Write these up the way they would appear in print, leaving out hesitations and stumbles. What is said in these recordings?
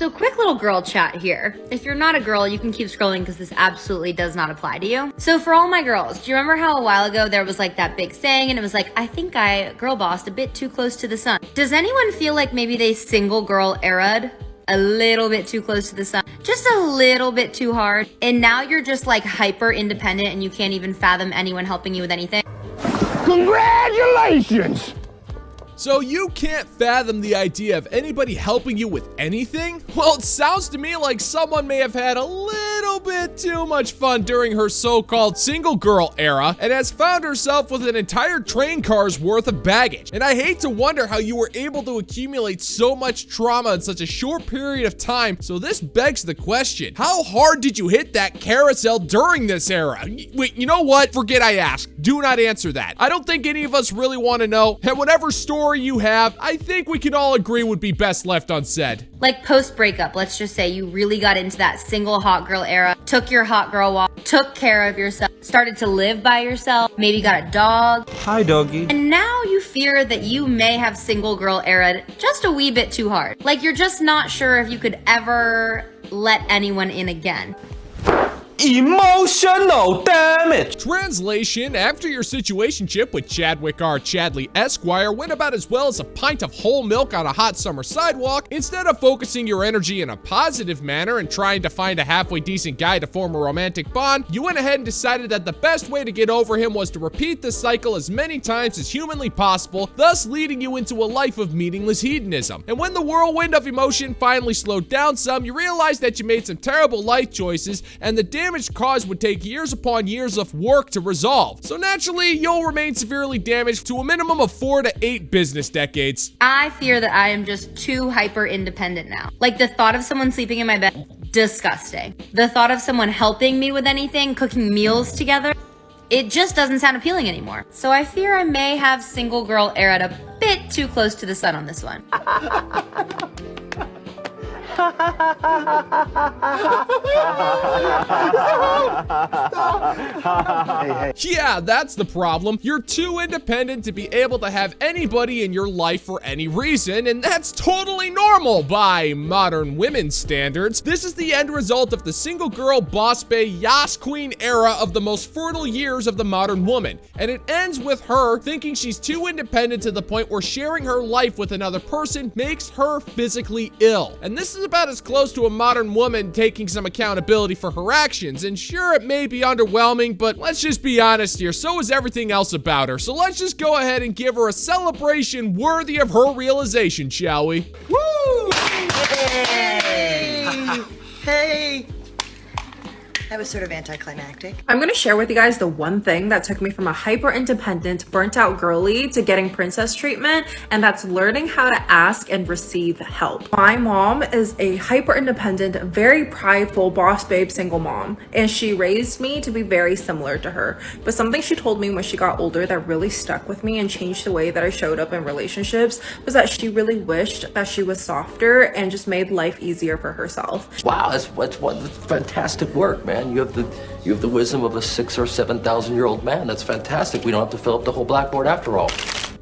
So quick little girl chat here. If you're not a girl, you can keep scrolling because this absolutely does not apply to you. So for all my girls, do you remember how a while ago there was like that big saying and it was like, I think I girl bossed a bit too close to the sun. Does anyone feel like maybe they single girl era'd a little bit too close to the sun? Just a little bit too hard. And now you're just like hyper independent and you can't even fathom anyone helping you with anything? Congratulations! So you can't fathom the idea of anybody helping you with anything? Well, it sounds to me like someone may have had a little bit too much fun during her so-called single girl era and has found herself with an entire train car's worth of baggage. And I hate to wonder how you were able to accumulate so much trauma in such a short period of time. So this begs the question, how hard did you hit that carousel during this era? Wait, you know what? Forget I asked. Do not answer that. I don't think any of us really want to know. And whatever story you have, I think we can all agree would be best left unsaid. Like post-breakup, let's just say you really got into that single hot girl era, took your hot girl walk, took care of yourself, started to live by yourself, maybe got a dog. Hi, doggy. And now you fear that you may have single girl era just a wee bit too hard. Like you're just not sure if you could ever let anyone in again. Emotional damage. Translation, after your situationship with Chadwick R. Chadley Esquire went about as well as a pint of whole milk on a hot summer sidewalk, instead of focusing your energy in a positive manner and trying to find a halfway decent guy to form a romantic bond, you went ahead and decided that the best way to get over him was to repeat the cycle as many times as humanly possible, thus leading you into a life of meaningless hedonism. And when the whirlwind of emotion finally slowed down some, you realized that you made some terrible life choices and the damage caused would take years upon years of work to resolve. So naturally, you'll remain severely damaged to a minimum of 4 to 8 business decades. I fear that I am just too hyper independent now. Like the thought of someone sleeping in my bed, disgusting. The thought of someone helping me with anything, cooking meals together, it just doesn't sound appealing anymore. So I fear I may have single girl era a bit too close to the sun on this one. Yeah, that's the problem. You're too independent to be able to have anybody in your life for any reason, and that's totally normal by modern women's standards. This is the end result of the single girl boss bae Yas Queen era of the most fertile years of the modern woman, and it ends with her thinking she's too independent to the point where sharing her life with another person makes her physically ill. And this is about as close to a modern woman taking some accountability for her actions, and sure, it may be underwhelming, but let's just be honest here, so is everything else about her. So let's just go ahead and give her a celebration worthy of her realization, shall we? Woo! Hey! Hey! That was sort of anticlimactic. I'm going to share with you guys the one thing that took me from a hyper independent, burnt out girly to getting princess treatment, and that's learning how to ask and receive help. My mom is a hyper independent, very prideful boss babe single mom, and she raised me to be very similar to her. But something she told me when she got older that really stuck with me and changed the way that I showed up in relationships was that she really wished that she was softer and just made life easier for herself. Wow, that's fantastic work, man. You have the wisdom of a 6,000 or 7,000-year-old man. That's fantastic. We don't have to fill up the whole blackboard after all.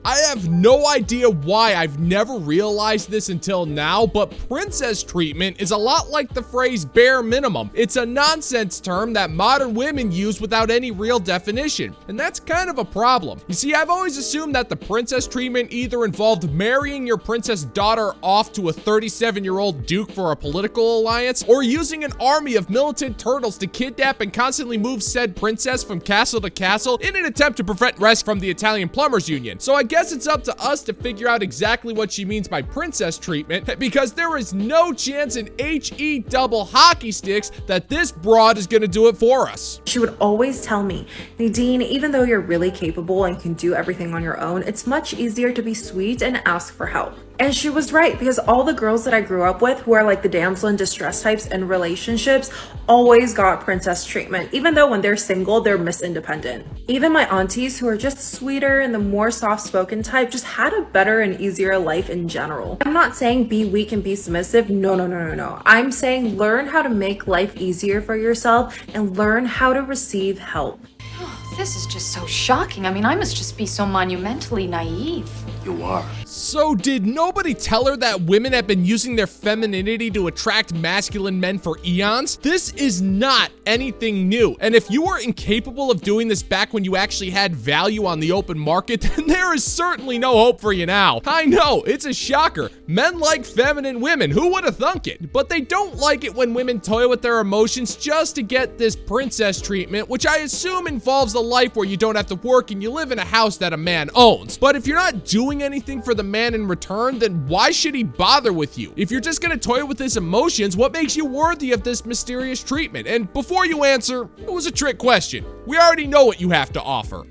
I have no idea why I've never realized this until now, but princess treatment is a lot like the phrase bare minimum. It's a nonsense term that modern women use without any real definition, and that's kind of a problem. You see, I've always assumed that the princess treatment either involved marrying your princess daughter off to a 37-year-old duke for a political alliance, or using an army of militant turtles to kidnap and constantly move said princess from castle to castle in an attempt to prevent arrest from the Italian Plumbers Union. So I guess it's up to us to figure out exactly what she means by princess treatment, because there is no chance in HE double hockey sticks that this broad is gonna do it for us. She would always tell me, Nadine, even though you're really capable and can do everything on your own, it's much easier to be sweet and ask for help. And she was right, because all the girls that I grew up with who are like the damsel in distress types in relationships always got princess treatment, even though when they're single, they're Miss Independent. Even my aunties who are just sweeter and the more soft-spoken type just had a better and easier life in general. I'm not saying be weak and be submissive. No. I'm saying learn how to make life easier for yourself and learn how to receive help. This is just so shocking. I mean, I must just be so monumentally naive. You are. So did nobody tell her that women have been using their femininity to attract masculine men for eons? This is not anything new. And if you were incapable of doing this back when you actually had value on the open market, then there is certainly no hope for you now. I know, it's a shocker. Men like feminine women, who would have thunk it? But they don't like it when women toy with their emotions just to get this princess treatment, which I assume involves a life where you don't have to work and you live in a house that a man owns. But if you're not doing anything for the man in return, then why should he bother with you? If you're just gonna toy with his emotions, what makes you worthy of this mysterious treatment? And before you answer, it was a trick question. We already know what you have to offer.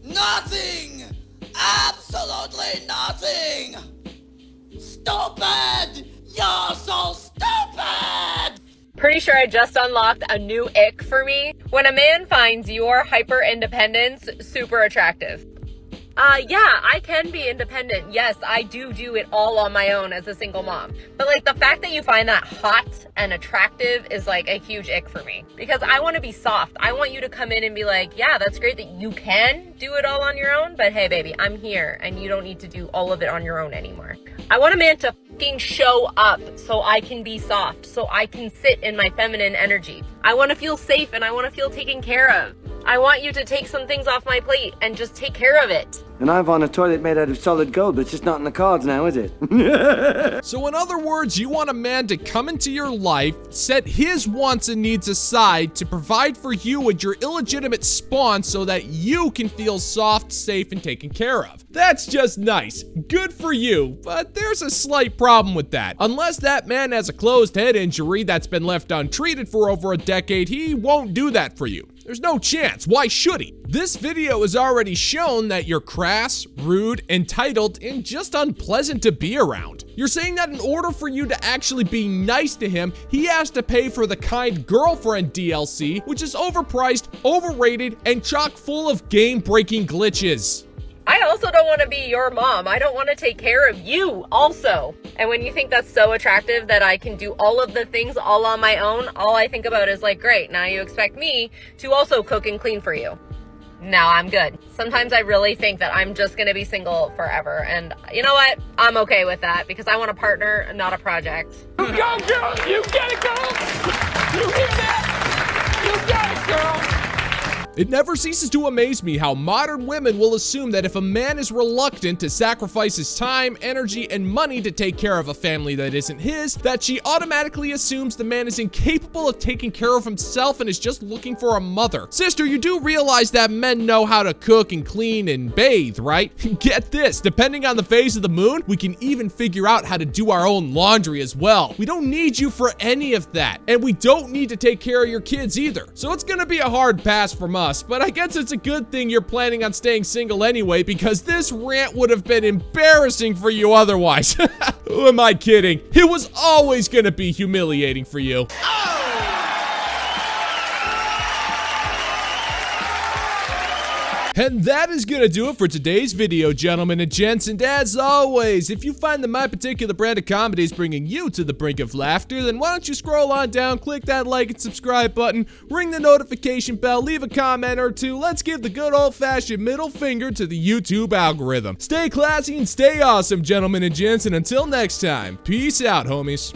Nothing! Absolutely nothing! Stupid! You're so stupid! Pretty sure I just unlocked a new ick for me. When a man finds your hyper independence super attractive. Yeah, I can be independent. Yes, I do it all on my own as a single mom. But like the fact that you find that hot and attractive is like a huge ick for me. Because I want to be soft. I want you to come in and be like, yeah, that's great that you can do it all on your own. But hey, baby, I'm here and you don't need to do all of it on your own anymore. I want a man to fucking show up so I can be soft, so I can sit in my feminine energy. I want to feel safe and I want to feel taken care of. I want you to take some things off my plate and just take care of it. And I want a toilet made out of solid gold, but it's just not in the cards now, is it? So in other words, you want a man to come into your life, set his wants and needs aside to provide for you and your illegitimate spawn so that you can feel soft, safe, and taken care of. That's just nice. Good for you, but there's a slight problem with that. Unless that man has a closed head injury that's been left untreated for over a decade, he won't do that for you. There's no chance. Why should he? This video has already shown that you're crass, rude, entitled, and just unpleasant to be around. You're saying that in order for you to actually be nice to him, he has to pay for the kind girlfriend DLC, which is overpriced, overrated, and chock full of game-breaking glitches. I also don't want to be your mom. I don't want to take care of you also. And when you think that's so attractive that I can do all of the things all on my own, all I think about is like, great, now you expect me to also cook and clean for you. Now I'm good. Sometimes I really think that I'm just going to be single forever. And you know what? I'm okay with that because I want a partner, not a project. You go, girl! You get it, girl! You hear that? You got it, girl! It never ceases to amaze me how modern women will assume that if a man is reluctant to sacrifice his time, energy, and money to take care of a family that isn't his, that she automatically assumes the man is incapable of taking care of himself and is just looking for a mother. Sister, you do realize that men know how to cook and clean and bathe, right? Get this, depending on the phase of the moon, we can even figure out how to do our own laundry as well. We don't need you for any of that, and we don't need to take care of your kids either. So it's gonna be a hard pass from us. But I guess it's a good thing you're planning on staying single anyway, because this rant would have been embarrassing for you otherwise. Who am I kidding? It was always gonna be humiliating for you. And that is gonna do it for today's video, gentlemen and gents. And as always, if you find that my particular brand of comedy is bringing you to the brink of laughter, then why don't you scroll on down, click that like and subscribe button, ring the notification bell, leave a comment or two. Let's give the good old-fashioned middle finger to the YouTube algorithm. Stay classy and stay awesome, gentlemen and gents. And until next time, peace out, homies.